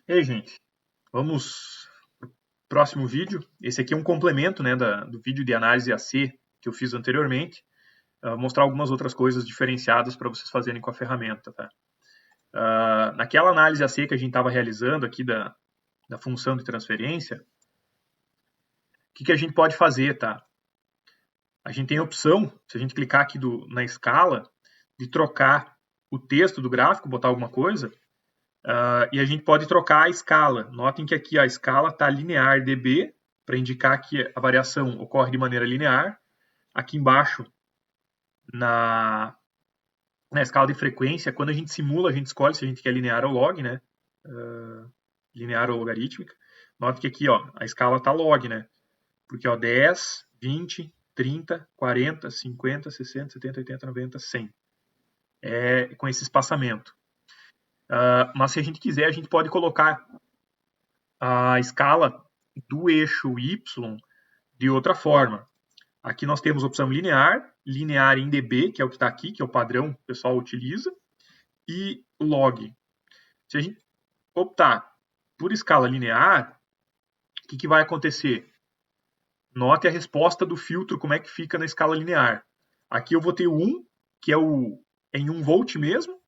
E aí, gente, vamos pro próximo vídeo. Esse aqui é um complemento, né, do vídeo de análise AC que eu fiz anteriormente. Mostrar algumas outras coisas diferenciadas para vocês fazerem com a ferramenta. Tá? Naquela análise AC que a gente estava realizando aqui da função de transferência, o que a gente pode fazer? Tá? A gente tem a opção, se a gente clicar aqui na escala, de trocar o texto do gráfico, botar alguma coisa, e a gente pode trocar a escala. Notem que aqui a escala está linear dB, para indicar que a variação ocorre de maneira linear. Aqui embaixo, na escala de frequência, quando a gente simula, a gente escolhe se a gente quer linear ou log, né? Linear ou logarítmica. Note que aqui ó, a escala está log, né? Porque ó, 10, 20, 30, 40, 50, 60, 70, 80, 90, 100. É com esse espaçamento. Mas se a gente quiser, a gente pode colocar a escala do eixo Y de outra forma. Aqui nós temos a opção linear, linear em dB, que é o que está aqui, que é o padrão que o pessoal utiliza, e log. Se a gente optar por escala linear, o que vai acontecer? Note a resposta do filtro, como é que fica na escala linear. Aqui eu vou ter o 1, que é em 1 volt mesmo,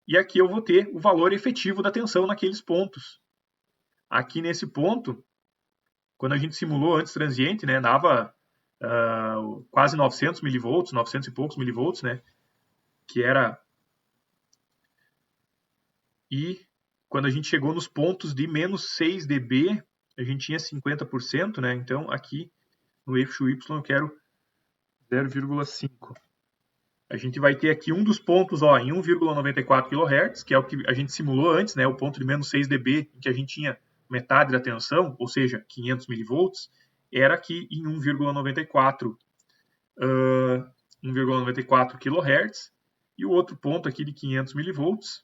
e aqui eu vou ter o valor efetivo da tensão naqueles pontos. Aqui nesse ponto, quando a gente simulou antes transiente, né, dava quase 900 milivolts, 900 e poucos milivolts, né, que era... E quando a gente chegou nos pontos de menos 6 dB, a gente tinha 50%, né, então aqui no eixo Y eu quero 0,5. A gente vai ter aqui um dos pontos ó, em 1,94 kHz, que é o que a gente simulou antes, né, o ponto de menos 6 dB, em que a gente tinha metade da tensão, ou seja, 500 milivolts, era aqui em 1,94 kHz, e o outro ponto aqui de 500 milivolts,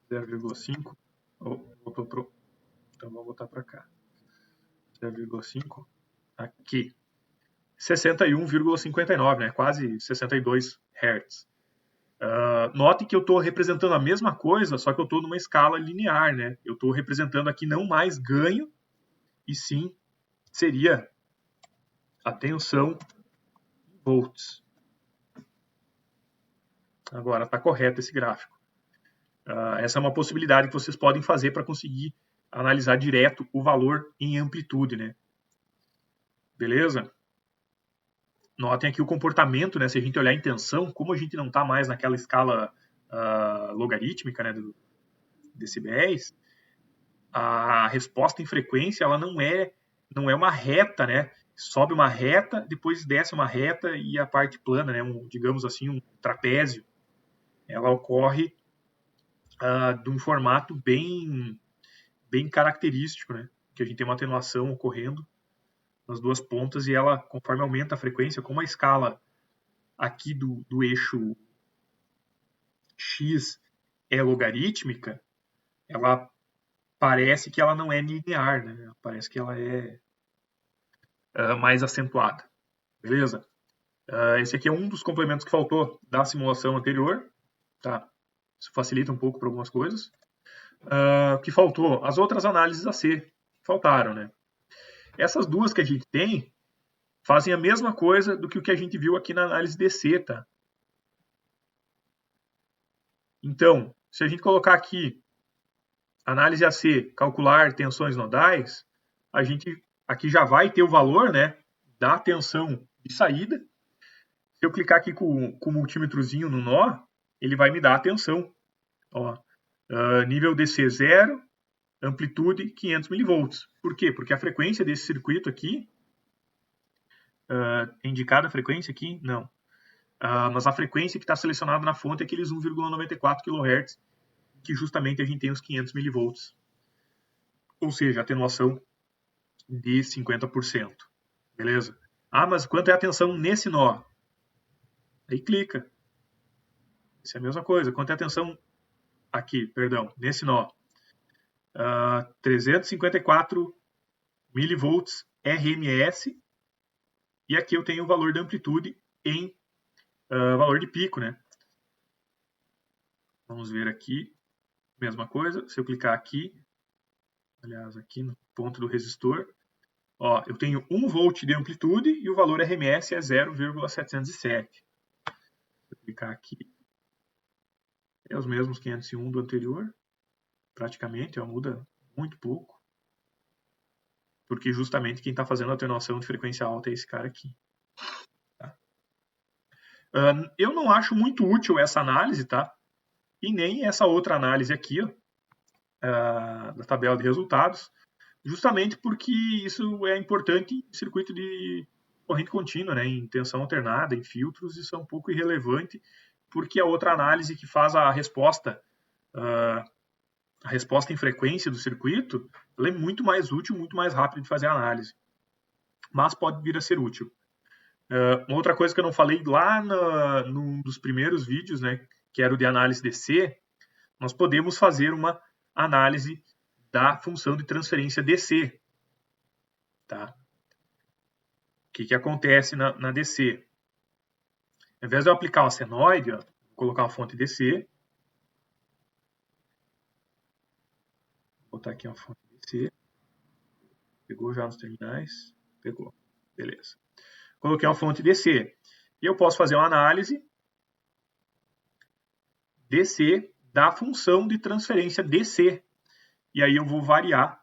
0,5, voltou pro... Então vamos voltar para cá, 0,5, aqui, 61,59, né, quase 62 Hz. Note que eu estou representando a mesma coisa, só que eu estou numa escala linear, né? Eu estou representando aqui não mais ganho, e sim seria a tensão em volts. Agora está correto esse gráfico. Essa é uma possibilidade que vocês podem fazer para conseguir analisar direto o valor em amplitude, né? Beleza? Notem aqui o comportamento, né? Se a gente olhar em tensão, como a gente não está mais naquela escala logarítmica, né, do decibéis, a resposta em frequência ela não é uma reta, né? Sobe uma reta, depois desce uma reta e a parte plana, né? Digamos assim, um trapézio. Ela ocorre de um formato bem característico, né? Que a gente tem uma atenuação ocorrendo nas duas pontas e ela, conforme aumenta a frequência, como a escala aqui do eixo X é logarítmica, ela parece que ela não é linear, né? Parece que ela é mais acentuada. Beleza? Esse aqui é um dos complementos que faltou da simulação anterior. Tá? Isso facilita um pouco para algumas coisas. O que faltou? As outras análises AC faltaram, né? Essas duas que a gente tem fazem a mesma coisa do que o que a gente viu aqui na análise DC, tá? Então, se a gente colocar aqui análise AC, calcular tensões nodais, a gente aqui já vai ter o valor, né, da tensão de saída. Se eu clicar aqui com o multímetrozinho no nó, ele vai me dar a tensão. Ó, nível DC 0, amplitude 500 milivolts. Por quê? Porque a frequência desse circuito aqui, é indicada a frequência aqui? Não. Mas a frequência que está selecionada na fonte é aqueles 1,94 kHz, que justamente a gente tem os 500 milivolts. Ou seja, atenuação de 50%. Beleza? Mas quanto é a tensão nesse nó? Aí clica. Isso é a mesma coisa. Quanto é a tensão aqui, perdão, nesse nó? 354 milivolts RMS. E aqui eu tenho o valor da amplitude em valor de pico, né? Vamos ver aqui, mesma coisa, se eu clicar aqui, aliás, aqui no ponto do resistor, ó, eu tenho 1 volt de amplitude e o valor RMS é 0,707. Vou clicar aqui, é os mesmos 501 do anterior, praticamente, ó, muda muito pouco, porque justamente quem está fazendo a atenuação de frequência alta é esse cara aqui. Tá? Eu não acho muito útil essa análise, tá? E nem essa outra análise aqui, ó, da tabela de resultados, justamente porque isso é importante em circuito de corrente contínua, né, em tensão alternada, em filtros, isso é um pouco irrelevante, porque a outra análise que faz a resposta em frequência do circuito, ela é muito mais útil, muito mais rápido de fazer a análise, mas pode vir a ser útil. Uma outra coisa que eu não falei lá num dos primeiros vídeos, né, que era o de análise DC, nós podemos fazer uma análise da função de transferência DC. Tá? O que acontece na DC? Ao invés de eu aplicar o senoide, ó, vou colocar uma fonte DC, vou botar aqui uma fonte DC, pegou já nos terminais? Pegou, beleza. Coloquei uma fonte DC, e eu posso fazer uma análise DC da função de transferência DC, e aí eu vou variar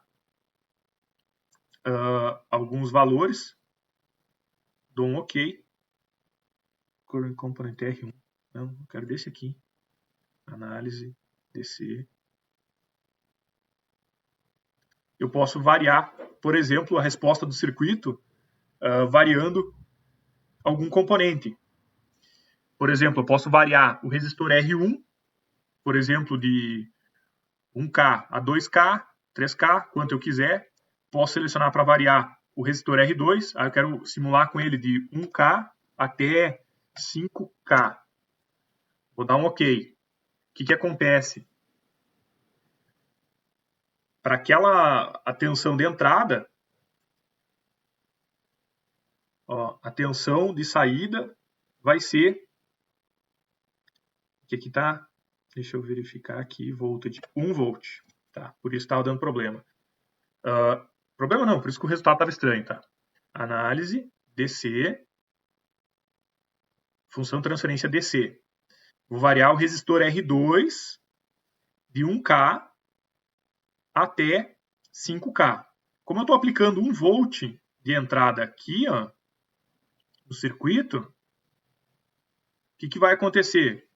alguns valores, dou um OK, componente R1, não, eu quero desse aqui, análise DC. Eu posso variar, por exemplo, a resposta do circuito variando algum componente. Por exemplo, eu posso variar o resistor R1, por exemplo, de 1K a 2K, 3K, quanto eu quiser. Posso selecionar para variar o resistor R2, aí eu quero simular com ele de 1K até 5K. Vou dar um OK. O que acontece? Para aquela tensão de entrada, ó, a tensão de saída vai ser, que aqui está, deixa eu verificar aqui, voltage, 1 volt, tá? Por isso estava dando problema. Problema não, por isso que o resultado estava estranho, tá? Análise, DC, função de transferência DC. Vou variar o resistor R2 de 1K até 5K. Como eu estou aplicando 1 volt de entrada aqui, ó, no circuito, o que vai acontecer?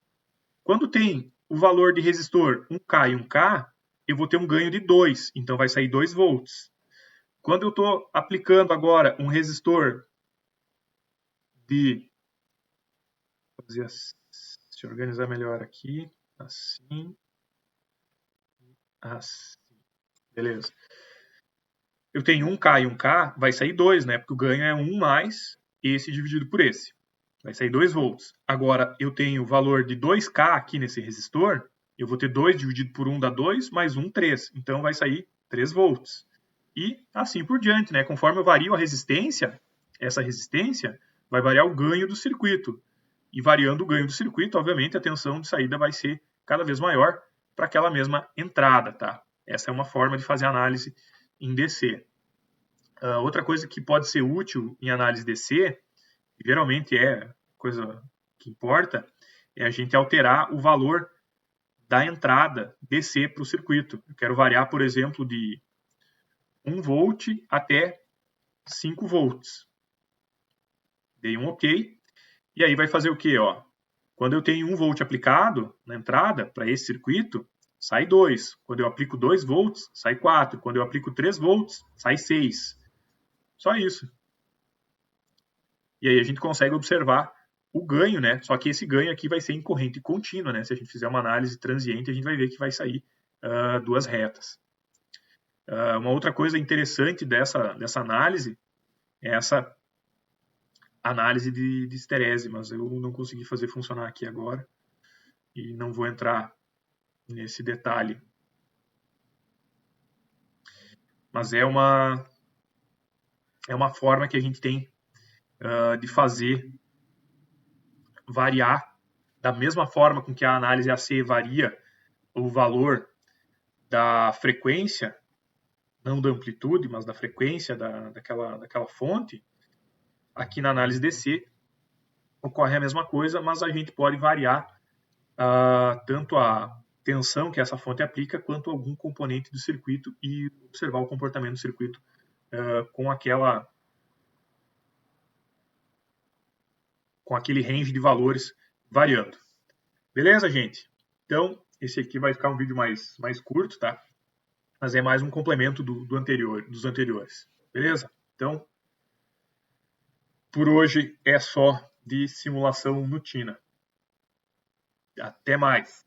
Quando tem o valor de resistor 1K e 1K, eu vou ter um ganho de 2, então vai sair 2 volts. Quando eu estou aplicando agora um resistor de... Deixa eu organizar melhor aqui. Assim. Assim. Beleza. Eu tenho 1K e 1K, vai sair 2, né? Porque o ganho é 1 mais esse dividido por esse. Vai sair 2 volts. Agora, eu tenho o valor de 2K aqui nesse resistor, eu vou ter 2 dividido por 1 dá 2, mais 1, 3. Então, vai sair 3 volts. E assim por diante, né? Conforme eu vario a resistência, essa resistência vai variar o ganho do circuito. E variando o ganho do circuito, obviamente, a tensão de saída vai ser cada vez maior para aquela mesma entrada, tá? Essa é uma forma de fazer análise em DC. Outra coisa que pode ser útil em análise DC, geralmente é coisa que importa, é a gente alterar o valor da entrada DC para o circuito. Eu quero variar, por exemplo, de 1 volt até 5 volts. Dei um OK. E aí vai fazer o quê? Ó? Quando eu tenho 1 volt aplicado na entrada para esse circuito, sai 2. Quando eu aplico 2 volts, sai 4. Quando eu aplico 3 volts, sai 6. Só isso. E aí a gente consegue observar o ganho, né? Só que esse ganho aqui vai ser em corrente contínua, né? Se a gente fizer uma análise transiente, a gente vai ver que vai sair duas retas. Uma outra coisa interessante dessa análise é essa análise de esterese, mas eu não consegui fazer funcionar aqui agora e não vou entrar nesse detalhe. Mas é uma forma que a gente tem de fazer variar Da mesma forma com que a análise AC varia o valor da frequência, não da amplitude, mas da frequência daquela fonte, aqui na análise DC ocorre a mesma coisa, mas a gente pode variar tanto a tensão que essa fonte aplica, quanto algum componente do circuito e observar o comportamento do circuito com aquele range de valores variando. Beleza, gente? Então, esse aqui vai ficar um vídeo mais curto, tá? Mas é mais um complemento dos anteriores. Beleza? Então, por hoje é só de simulação no TINA. Até mais!